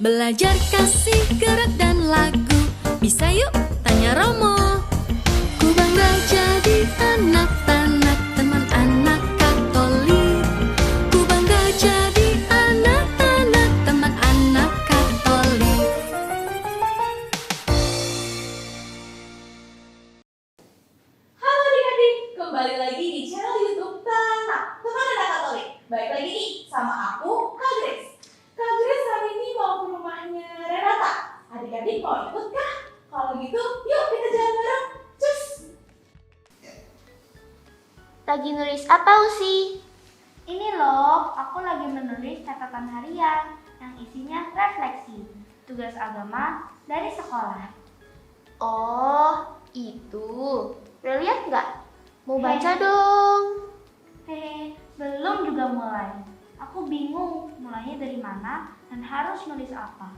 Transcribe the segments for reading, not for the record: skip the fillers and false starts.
Belajar kasih gerak dan lagu. Bisa yuk tanya Romo. Ku bangga jadi anak Tanak, teman anak Katolik. Ku bangga jadi anak Tanak, teman anak Katolik. Halo adik-adik, kembali lagi di channel YouTube Tanak, teman anak Katolik. Baik lagi nih sama aku, Kak Grace. Kak Grace hari ini mau ke rumahnya Renata. Adik-adik mau ikut kah? Kalau gitu, yuk kita jalan bareng. Cus! Lagi nulis apa, Usi? Ini loh, aku lagi menulis catatan harian yang isinya refleksi, tugas agama dari sekolah. Oh, itu. Udah lihat nggak? Mau baca dong. Hehe, belum juga mulai. Aku bingung mulainya dari mana dan harus nulis apa.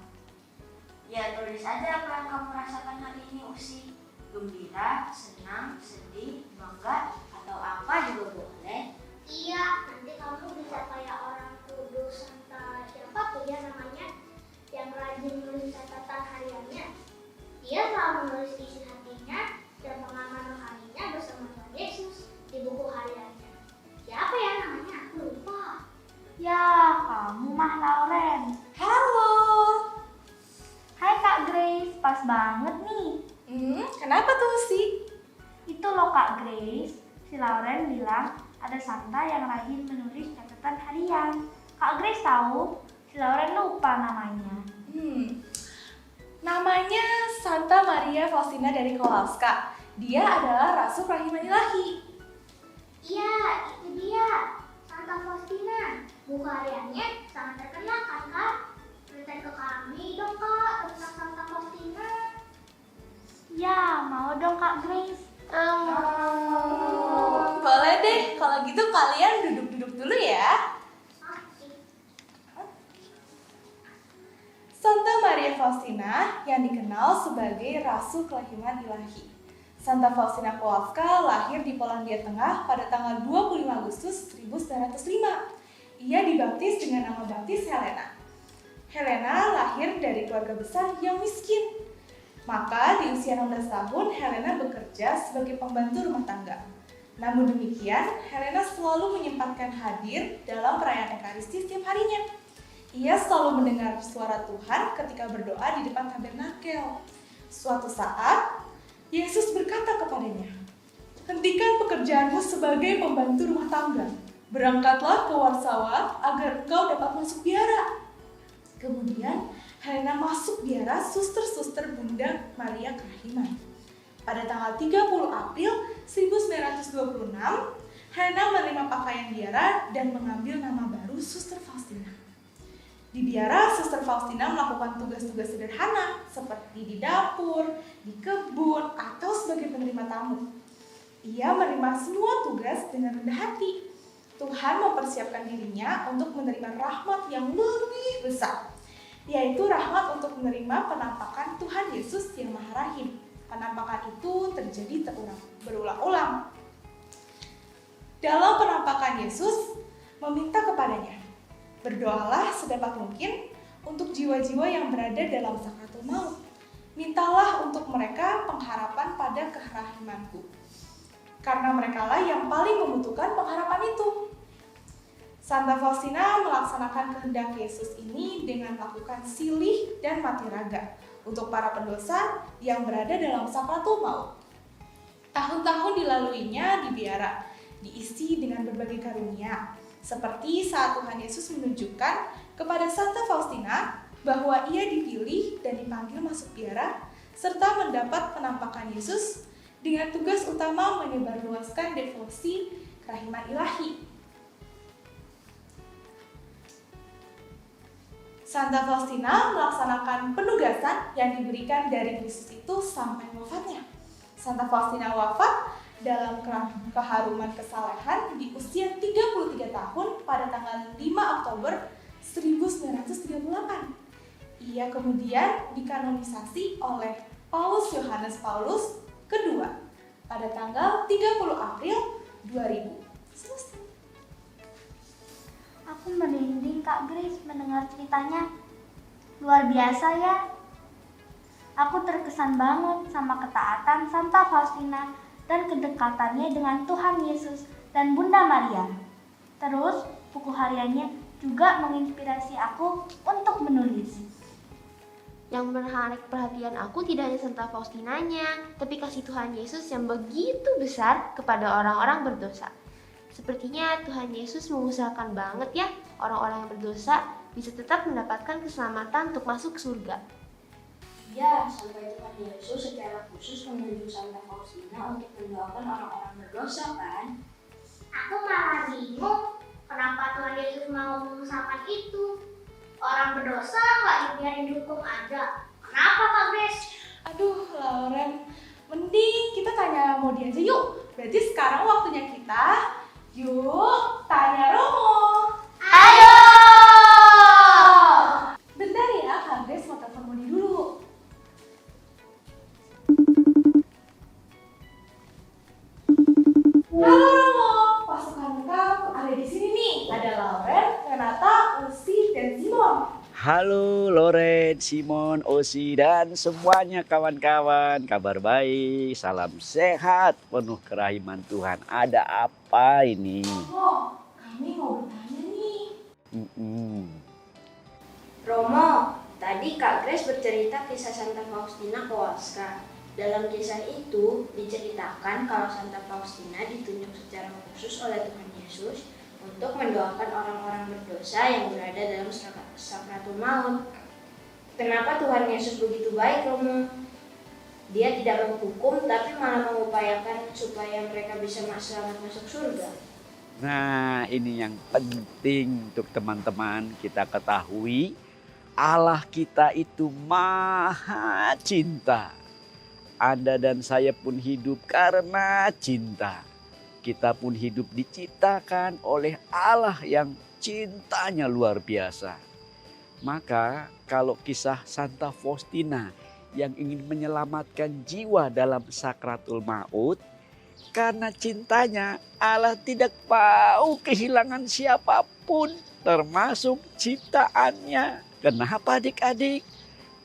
Ya, tulis aja apa yang kamu rasakan hari ini, Usi. Gembira, senang, sedih, bangga, atau apa juga boleh. Iya, nanti kamu bisa kayak orang kudus Santa siapa tuh ya namanya, yang rajin menulis catatan hariannya. Dia selalu menulis isi hatinya dan pengalaman rohaninya bersama Tuhan Yesus di buku hariannya. Siapa ya namanya? Aku lupa. Ya, kamu mah Lauren. Halo! Hai Kak Grace, pas banget nih. Kenapa tuh sih? Itu loh Kak Grace, si Lauren bilang ada Santa yang rajin menulis catatan harian. Kak Grace tahu, si Lauren lupa namanya. Namanya Santa Maria Faustina dari Kowalska. Dia adalah Rasul Rahiman Ilahi. Iya, itu dia. Santa Faustina. Buku hariannya sangat terkenal kan Kak? Ceritain ke kami dong Kak tentang Santa Faustina. Ya, mau dong Kak Grace. Boleh deh, kalau gitu kalian duduk-duduk dulu ya. Santa Maria Faustina yang dikenal sebagai Rasul Kelahiran Ilahi. Santa Faustina Kowalska lahir di Polandia Tengah pada tanggal 25 Agustus 1905. Ia dibaptis dengan nama baptis Helena. Helena lahir dari keluarga besar yang miskin. Maka di usia 16 tahun, Helena bekerja sebagai pembantu rumah tangga. Namun demikian, Helena selalu menyempatkan hadir dalam perayaan Ekaristi setiap harinya. Ia selalu mendengar suara Tuhan ketika berdoa di depan tabernakel. Suatu saat, Yesus berkata kepadanya, "Hentikan pekerjaanmu sebagai pembantu rumah tangga. Berangkatlah ke Warsawa agar engkau dapat masuk biara." Kemudian, Helena masuk biara suster-suster Bunda Maria Kerahiman. Pada tanggal 30 April 1926, Helena menerima pakaian biara dan mengambil nama baru Suster Faustina. Di biara, Suster Faustina melakukan tugas-tugas sederhana seperti di dapur, di kebun, atau sebagai penerima tamu. Ia menerima semua tugas dengan rendah hati. Tuhan mempersiapkan dirinya untuk menerima rahmat yang lebih besar, yaitu rahmat untuk menerima penampakan Tuhan Yesus yang Maha Rahim. Penampakan itu terjadi berulang-ulang. Dalam penampakan Yesus meminta kepadanya, "Berdoalah sedapat mungkin untuk jiwa-jiwa yang berada dalam sakaratul maut. Mintalah untuk mereka pengharapan pada kerahimanku, karena merekalah yang paling membutuhkan pengharapan itu." Santa Faustina melaksanakan kehendak Yesus ini dengan melakukan silih dan mati raga untuk para pendosa yang berada dalam sakaratul maut. Tahun-tahun dilaluinya di biara diisi dengan berbagai karunia, seperti saat Tuhan Yesus menunjukkan kepada Santa Faustina bahwa ia dipilih dan dipanggil masuk biara, serta mendapat penampakan Yesus dengan tugas utama menyebarluaskan devosi kerahiman ilahi. Santa Faustina melaksanakan penugasan yang diberikan dari Kristus itu sampai wafatnya. Santa Faustina wafat dalam keharuman kesalehan di usia 33 tahun pada tanggal 5 Oktober 1938. Ia kemudian dikanonisasi oleh Paus Yohanes Paulus II pada tanggal 30 April 2000. Selesai. Aku merinding Kak Grace mendengar ceritanya. Luar biasa ya. Aku terkesan banget sama ketaatan Santa Faustina dan kedekatannya dengan Tuhan Yesus dan Bunda Maria. Terus, buku hariannya juga menginspirasi aku untuk menulis. Yang menarik perhatian aku tidak hanya Santa Faustinanya, tapi kasih Tuhan Yesus yang begitu besar kepada orang-orang berdosa. Sepertinya Tuhan Yesus mengusahakan banget ya orang-orang yang berdosa bisa tetap mendapatkan keselamatan untuk masuk surga. Ya, sampai Tuhan Yesus secara khusus menuju Santa Faustina untuk mendoakan orang-orang berdosa kan? Aku malah bingung kenapa Tuhan Yesus mau mengusahakan itu. Orang berdosa nggak dibiarin dihukum aja. Kenapa Kak Grace? Aduh, Lauren, mending kita tanya Modi aja yuk. Berarti sekarang waktunya kita, yuk tanya Romo. Ayo! Bentar ya, Kak Grace mau telepon Modi dulu. Halo Romo, pasukan lengkap ada di sini nih. Ada Lauren, Renata, Usi, dan Simon. Halo Loren, Simon, Osi, dan semuanya kawan-kawan. Kabar baik, salam sehat, penuh kerahiman Tuhan. Ada apa ini? Romo, kami mau bertanya nih. Romo, tadi Kak Grace bercerita kisah Santa Faustina Kowalska. Dalam kisah itu diceritakan kalau Santa Faustina ditunjuk secara khusus oleh Tuhan Yesus untuk mendoakan orang-orang berdosa yang berada dalam sakratul maut. Kenapa Tuhan Yesus begitu baik, Romo? Dia tidak menghukum tapi malah mengupayakan supaya mereka bisa selamat masuk surga. Nah, ini yang penting untuk teman-teman kita ketahui. Allah kita itu maha cinta. Anda dan saya pun hidup karena cinta. Kita pun hidup diciptakan oleh Allah yang cintanya luar biasa. Maka kalau kisah Santa Faustina yang ingin menyelamatkan jiwa dalam sakratul maut, karena cintanya Allah tidak mau kehilangan siapapun termasuk ciptaannya. Kenapa adik-adik?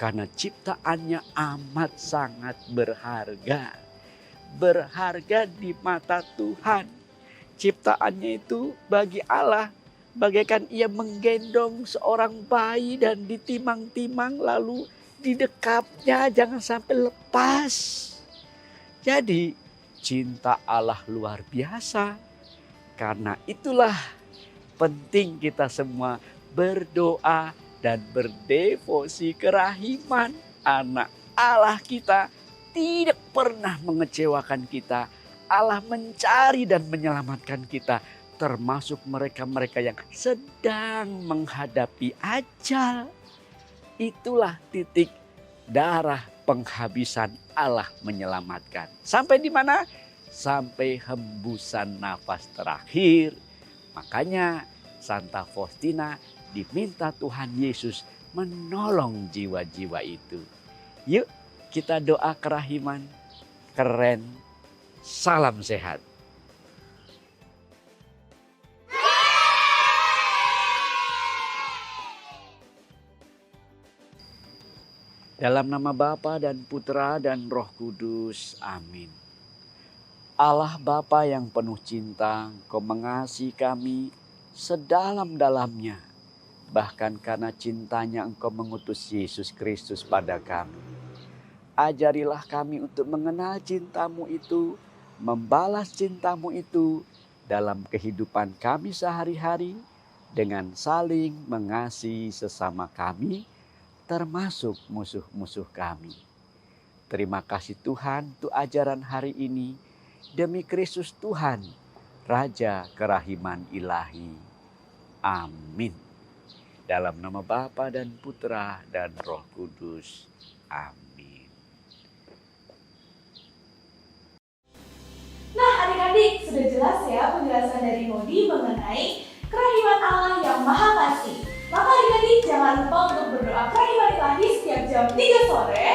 Karena ciptaannya amat sangat berharga. Berharga di mata Tuhan. Ciptaannya itu bagi Allah bagaikan ia menggendong seorang bayi dan ditimang-timang lalu didekapnya jangan sampai lepas. Jadi cinta Allah luar biasa. Karena itulah penting kita semua berdoa dan berdevosi kerahiman. Anak Allah kita tidak pernah mengecewakan kita. Allah mencari dan menyelamatkan kita. Termasuk mereka-mereka yang sedang menghadapi ajal. Itulah titik darah penghabisan Allah menyelamatkan. Sampai di mana? Sampai hembusan nafas terakhir. Makanya Santa Faustina diminta Tuhan Yesus menolong jiwa-jiwa itu. Yuk kita doa kerahiman. Keren. Salam sehat. Dalam nama Bapa dan Putra dan Roh Kudus. Amin. Allah Bapa yang penuh cinta, Engkau mengasihi kami sedalam-dalamnya. Bahkan karena cintanya Engkau mengutus Yesus Kristus pada kami. Ajarilah kami untuk mengenal cinta-Mu itu, membalas cinta-Mu itu dalam kehidupan kami sehari-hari dengan saling mengasihi sesama kami, termasuk musuh-musuh kami. Terima kasih Tuhan untuk ajaran hari ini. Demi Kristus Tuhan, Raja Kerahiman Ilahi. Amin. Dalam nama Bapa dan Putra dan Roh Kudus. Amin. Nah adik-adik, sudah jelas ya penjelasan dari Modi mengenai kerahiman Allah yang Maha Kasih. Maka adik-adik jangan lupa untuk berdoa kerahiman ilahi setiap jam 3 sore